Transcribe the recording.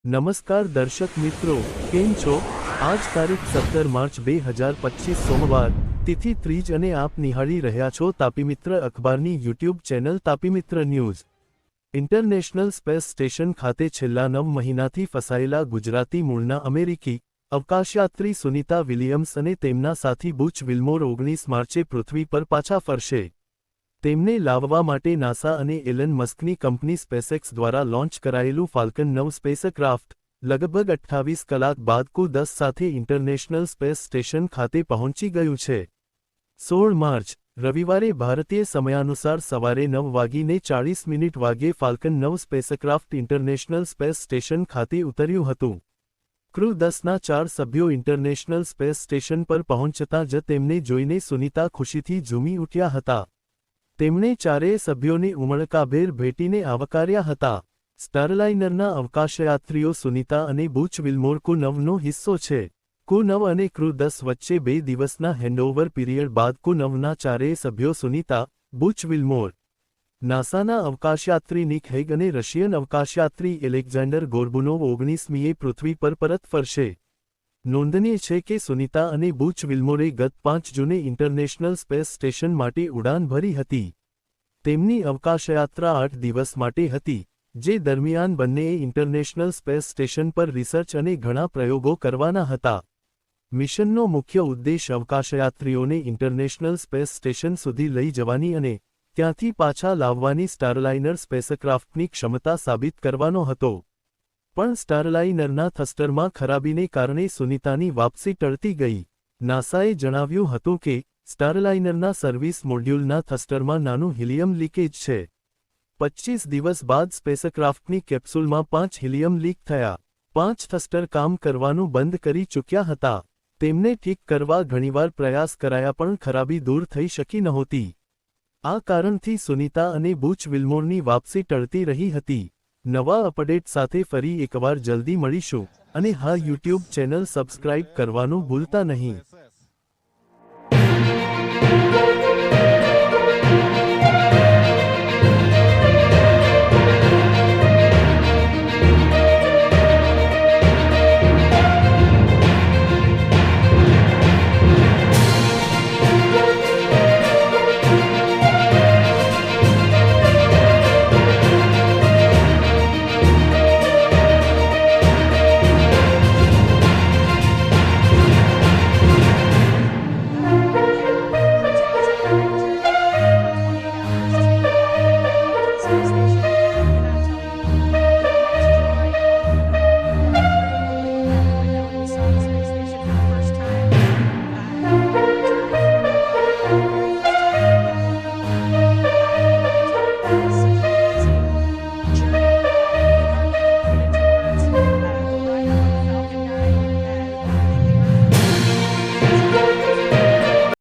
નમસ્કાર દર્શક મિત્રો, કેમ છો? આજ તારીખ 17 માર્ચ 2025 સોમવાર, તિથિ ત્રીજ અને આપ નિહાળી રહ્યા છો તાપીમિત્ર અખબારની YouTube channel Tapimitra news. International Space Station ખાતે છેલ્લા 9 મહિનાથી ફસાયેલા ગુજરાતી મૂળના અમેરિકી અવકાશયાત્રી સુનિતા વિલિયમ્સ અને તેમના સાથી બુચ વિલ્મોર 19 માર્ચે પૃથ્વી પર પાછા ફરશે। તેમને લાવવા માટે નાસા અને એલન મસ્કની કંપની સ્પેસએક્સ દ્વારા લોન્ચ કરાયેલું ફાલ્કન 9 સ્પેસક્રાફ્ટ લગભગ 28 કલાક બાદ કુ-10 સાથે ઇન્ટરનેશનલ સ્પેસ સ્ટેશન ખાતે પહોંચી ગયું છે। 16 માર્ચ રવિવારે ભારતીય સમયાનુસાર સવારે 9:40 વાગ્યે Falcone 9 spacecraft international Space Station ખાતે ઉતર્યું હતું। ક્રૂ 10ના 4 સભ્યો ઇન્ટરનેશનલ સ્પેસ સ્ટેશન પર પહોંચતા જ તેમને જોઈને સુનિતા ખુશીથી ઝૂમી ઉઠ્યા હતા। તેમણે ચારેય સભ્યોને ઉમળકાભેર ભેટીને આવકાર્યા હતા। સ્ટારલાઇનરના અવકાશયાત્રીઓ સુનિતા અને બુચ વિલ્મોર કુ-9નો હિસ્સો છે। કુ-9 અને ક્રૂ 10 વચ્ચે 2 દિવસના હેન્ડઓવર પીરિયડ બાદ કુ-9ના ચારેય સભ્યો સુનિતા, બુચ વિલ્મોર, નાસાના અવકાશયાત્રી નિક હેગ અને રશિયન અવકાશયાત્રી એલેક્ઝાન્ડર ગોર્બુનોવ 19મીએ પૃથ્વી પર પરત ફરશે। નોંધનીય છે કે સુનિતા અને બુચ વિલ્મોરે ગત 5 જૂને ઇન્ટરનેશનલ સ્પેસ સ્ટેશન માટે ઉડાન ભરી હતી। તેમની અવકાશયાત્રા 8 દિવસ માટે હતી, જે દરમિયાન બંનેએ ઇન્ટરનેશનલ સ્પેસ સ્ટેશન પર રિસર્ચ અને ઘણા પ્રયોગો કરવાના હતા। મિશનનો મુખ્ય ઉદ્દેશ અવકાશયાત્રીઓને ઇન્ટરનેશનલ સ્પેસ સ્ટેશન સુધી લઈ જવાની અને ત્યાંથી પાછા લાવવાની સ્ટારલાઇનર સ્પેસક્રાફ્ટની ક્ષમતા સાબિત કરવાનો હતો। પણ સ્ટારલાઇનરના થસ્ટરમાં ખરાબીને કારણે સુનિતાની વાપસી ટળતી ગઈ। નાસાએ જણાવ્યું હતું કે સ્ટારલાઇનરના સર્વિસ મોડ્યુલના થસ્ટરમાં નાનું હિલિયમ લીકેજ છે। 25 દિવસ બાદ સ્પેસક્રાફ્ટની કેપ્સ્યુલમાં 5 હિલિયમ લીક થયા। 5 થસ્ટર કામ કરવાનું બંધ કરી ચૂક્યા હતા। તેમને ઠીક કરવા ઘણીવાર પ્રયાસ કરાયા પણ ખરાબી દૂર થઈ શકી નહોતી। આ કારણથી સુનિતા અને બુચ વિલ્મોરની વાપસી ટળતી રહી હતી। નવા અપડેટ સાથે ફરી એકવાર જલ્દી મળીશું અને હા યુટ્યુબ ચેનલ સબસ્ક્રાઇબ કરવાનું ભૂલતા નહીં।